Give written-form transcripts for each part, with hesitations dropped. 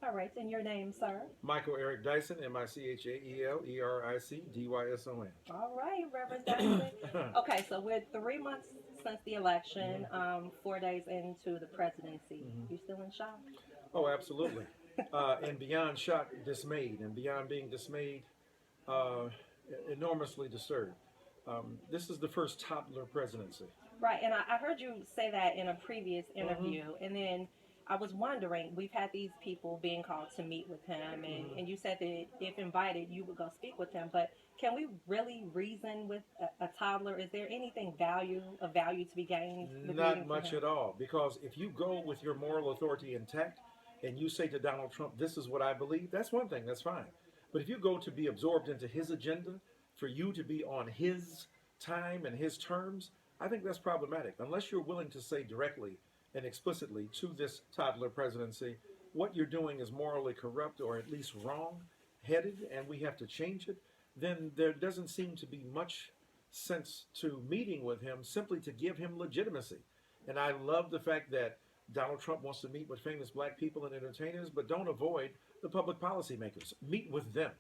All right, and your name, sir? Michael Eric Dyson, Michael Eric Dyson. All right, Reverend Dyson. Okay, so we're 3 months since the election, Mhm. 4 days into the presidency. Mhm. You still in shock? Oh, absolutely. And beyond shock, dismayed, and beyond being dismayed, uh, enormously disturbed. This is the first toddler presidency. Right, and I heard you say that in a previous Hmm. interview, and then I was wondering, we've had these people being called to meet with him, and you Hmm. said that if invited, you would go speak with him. But can we really reason with a toddler? Is there anything of value to be gained with Not meeting for much him? at all. Because if you go with your moral authority intact and you say to Donald Trump, this is what I believe, that's one thing, that's fine. But if you go to be absorbed into his agenda, for you to be on his time and his terms, I think that's problematic. Unless you're willing to say directly and explicitly to this toddler presidency, what you're doing is morally corrupt or at least wrong headed and we have to change it, then there doesn't seem to be much sense to meeting with him simply to give him legitimacy. And I love the fact that Donald Trump wants to meet with famous black people and entertainers, but don't avoid the public policy makers. Meet with them.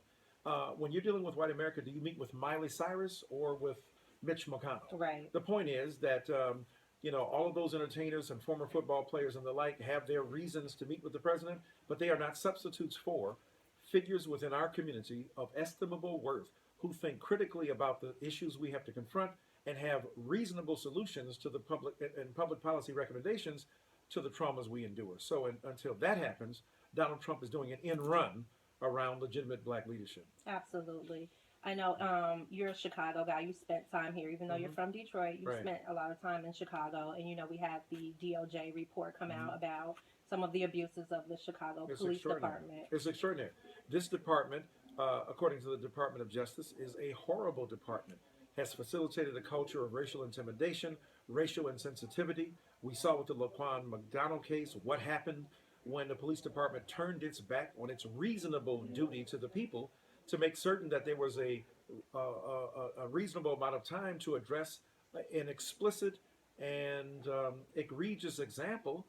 When you're dealing with white America, do you meet with Miley Cyrus or with Mitch McConnell? Right. The point is that all of those entertainers and former football players and the like have their reasons to meet with the president, but they are not substitutes for figures within our community of estimable worth who think critically about the issues we have to confront and have reasonable solutions to the public and public policy recommendations to the traumas we endure. So until that happens, Donald Trump is doing an in run around legitimate black leadership. Absolutely. I know you're a Chicago guy. You spent time here, even though you're Hmm. from Detroit. You Right. spent a lot of time in Chicago, and we had the DOJ report come Hmm. out about some of the abuses of the Chicago It's Police extraordinary. Department. It's extraordinary. This department, according to the Department of Justice, is a horrible department. Has facilitated a culture of racial intimidation, racial insensitivity. We saw with the Laquan McDonald case what happened when the police department turned its back on its reasonable duty to the people to make certain that there was a reasonable amount of time to address an explicit and egregious example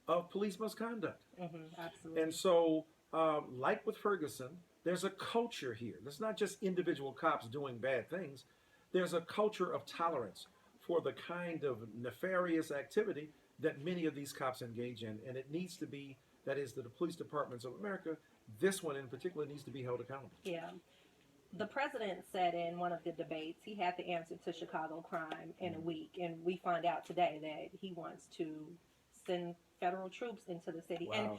of police misconduct. And Absolutely. so, like with Ferguson, there's a culture here. There's not just individual cops doing bad things, there's a culture of tolerance for the kind of nefarious activity that many of these cops engage in. And it needs to be, that is, the police departments of America, this one in particular needs to be held accountable. Yeah. The president said in one of the debates he had the answer to Chicago crime in a Mm. week, and we find out today that he wants to send federal troops into the city. And Wow.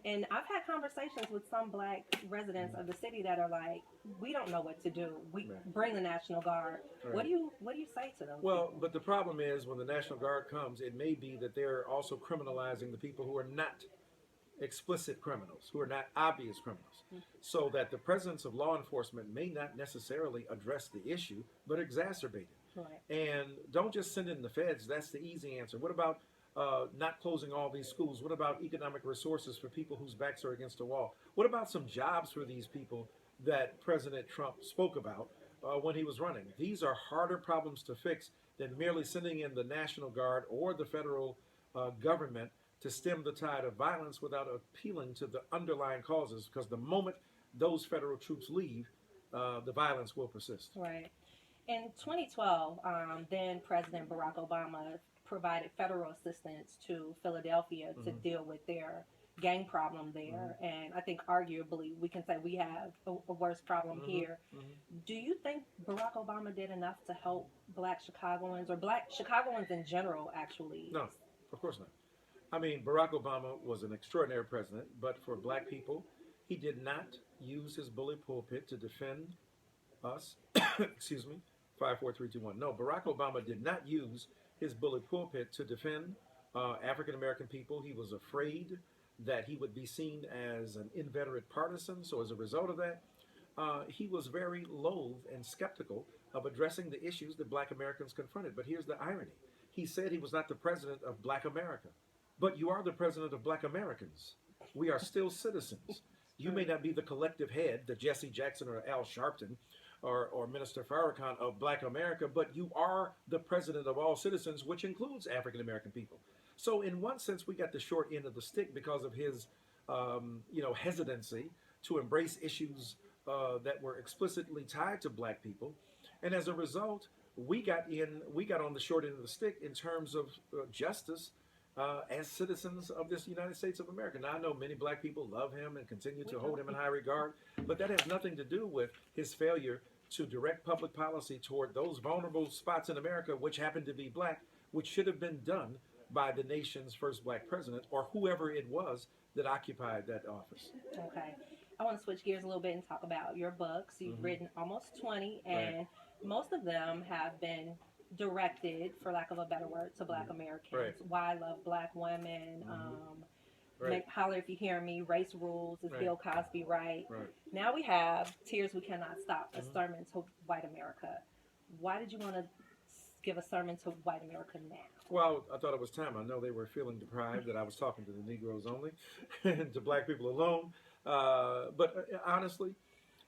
and I've had conversations with some black residents Mm. of the city that are like, we don't know what to do. We Right. bring the National Guard. Right. What do you say to those Well, people? but the problem is when the National Guard comes, it may be that they're also criminalizing the people who are not explicit criminals, who are not obvious criminals, so that the presence of law enforcement may not necessarily address the issue, but exacerbate Right. it. And don't just send in the feds, that's the easy answer. What about not closing all these schools? What about economic resources for people whose backs are against the wall? What about some jobs for these people that President Trump spoke about when he was running? These are harder problems to fix than merely sending in the National Guard or the federal government to stem the tide of violence without appealing to the underlying causes, because the moment those federal troops leave, the violence will persist. Right. In 2012, then President Barack Obama provided federal assistance to Philadelphia to Hmm. deal with their gang problem Hmm. there. And I think arguably we can say we have a worse problem Hmm. here. Hmm. Do you think Barack Obama did enough to help black Chicagoans or black Chicagoans in general actually? No, of course not. I mean, Barack Obama was an extraordinary president, but for black people, he did not use his bully pulpit to defend us. Excuse me. 5, 4, 3, 2, 1. No, Barack Obama did not use his bully pulpit to defend African American people. He was afraid that he would be seen as an inveterate partisan. So, as a result of that, he was very loath and skeptical of addressing the issues that black Americans confronted. But here's the irony: he said he was not the president of black America, but you are the president of black Americans. We are still citizens. You may True. not be the collective head, the Jesse Jackson or Al Sharpton or Minister Farrakhan of Black America, but you are the president of all citizens, which includes African American people. So, in one sense, we got the short end of the stick because of his hesitancy to embrace issues that were explicitly tied to black people, and as a result, we got on the short end of the stick in terms of justice as citizens of this United States of America. Now, I know many black people love him and continue to hold him in high regard, but that has nothing to do with his failure to direct public policy toward those vulnerable spots in America, which happen to be black, which should have been done by the nation's first black president or whoever it was that occupied that office. Okay. I want to switch gears a little bit and talk about your books. You've written almost 20, and Right. most of them have been directed, for lack of a better word, to Black Americans. Right. Why I Love Black Women, Right. Holler If You Hear Me, Race Rules, Is Right. Bill Cosby Right? Right. Now we have Tears We Cannot Stop, a sermon to white America. Why did you want to give a sermon to white America now? Well, I thought it was time. I know they were feeling deprived that I was talking to the Negroes only and to black people alone. But honestly,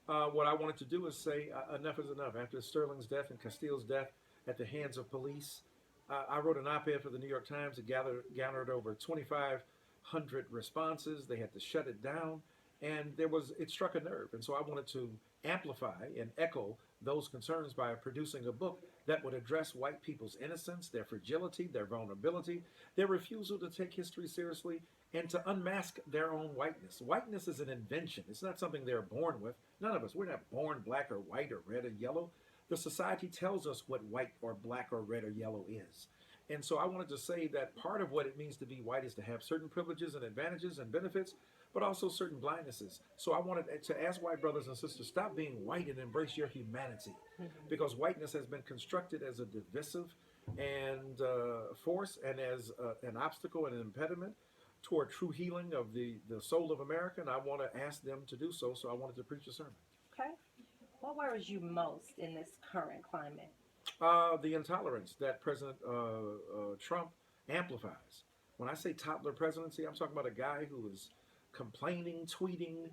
what I wanted to do is say enough is enough. After Sterling's death and Castille's death at the hands of police, I wrote an op-ed for the New York Times. It garnered over 2,500 responses. They had to shut it down, and it struck a nerve. And so I wanted to amplify and echo those concerns by producing a book that would address white people's innocence, their fragility, their vulnerability, their refusal to take history seriously, and to unmask their own whiteness. Whiteness is an invention. It's not something they're born with. None of us, we're not born black or white or red or yellow. The society tells us what white or black or red or yellow is. And so I wanted to say that part of what it means to be white is to have certain privileges and advantages and benefits, but also certain blindnesses. So I wanted to ask white brothers and sisters, stop being white and embrace your humanity. Because whiteness has been constructed as a divisive and force and as an obstacle and an impediment toward true healing of the soul of America. And I want to ask them to do so. So I wanted to preach a sermon. Okay. What worries you most in this current climate? The intolerance that President Trump amplifies. When I say toddler presidency, I'm talking about a guy who is complaining, tweeting,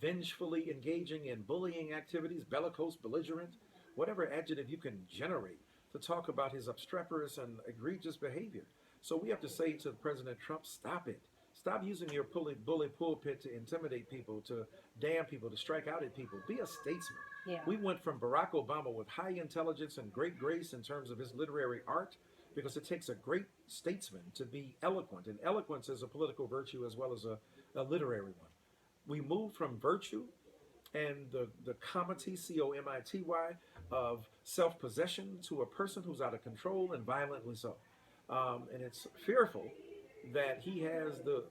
vengefully engaging in bullying activities, bellicose, belligerent, whatever adjective you can generate to talk about his obstreperous and egregious behavior. So we have to say to President Trump, stop it. Stop using your bully pulpit to intimidate people, to damn people, to strike out at people. Be a statesman. Yeah. We went from Barack Obama with high intelligence and great grace in terms of his literary art, because it takes a great statesman to be eloquent. And eloquence is a political virtue as well as a literary one. We moved from virtue and the comity, comity, of self-possession to a person who's out of control and violently so. And it's fearful that he has the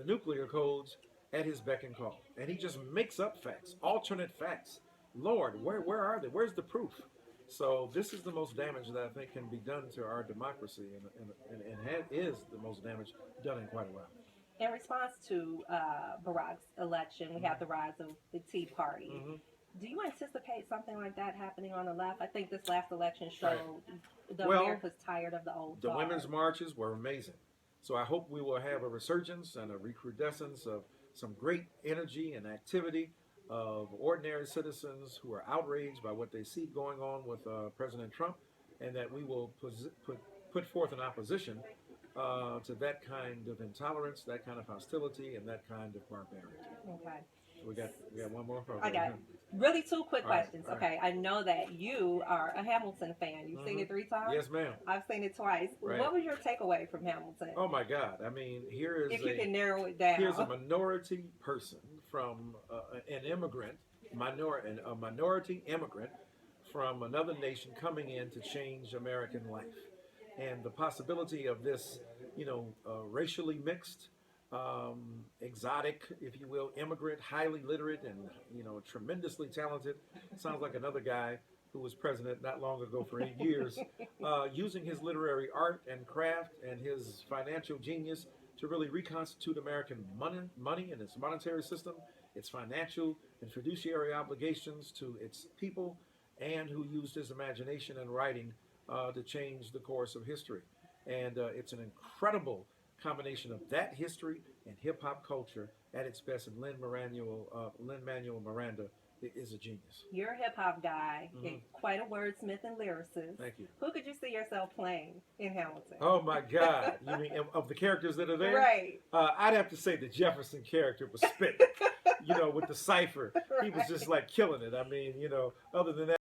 nuclear codes at his beck and call. And he just makes up facts, alternate facts. Lord, where are they? Where's the proof? So this is the most damage that I think can be done to our democracy, and is the most damage done in quite a while. In response to Barack's election, we have the rise of the Tea Party. Do you anticipate something like that happening on the left? I think this last election showed America's tired of the old The guard. women's marches were amazing. So I hope we will have a resurgence and a recrudescence of some great energy and activity of ordinary citizens who are outraged by what they see going on with President Trump, and that we will put forth an opposition to that kind of intolerance, that kind of hostility, and that kind of barbarity. Okay. So we got one more. I got really two quick All right, questions. all right. Okay, I know that you are a Hamilton fan. You've seen it 3 times? Yes, ma'am. I've seen it twice. Right. What was your takeaway from Hamilton? Oh my God! I mean, if you can narrow it down. Here's a minority person from an immigrant, a minority immigrant from another nation coming in to change American life, and the possibility of this, racially mixed, exotic, if you will, immigrant, highly literate, and tremendously talented. Sounds like another guy who was president not long ago for 8 years, using his literary art and craft and his financial genius to really reconstitute American money and its monetary system, its financial and fiduciary obligations to its people, and who used his imagination and writing to change the course of history. And it's an incredible combination of that history and hip-hop culture at its best. And Lin-Manuel Miranda is a genius. You're a hip hop guy, Mhm. quite a wordsmith and lyricist. Thank you. Who could you see yourself playing in Hamilton? Oh my God! You mean of the characters that are there? Right. I'd have to say the Jefferson character was spit. With the cipher, he was just like killing it. I mean, other than that.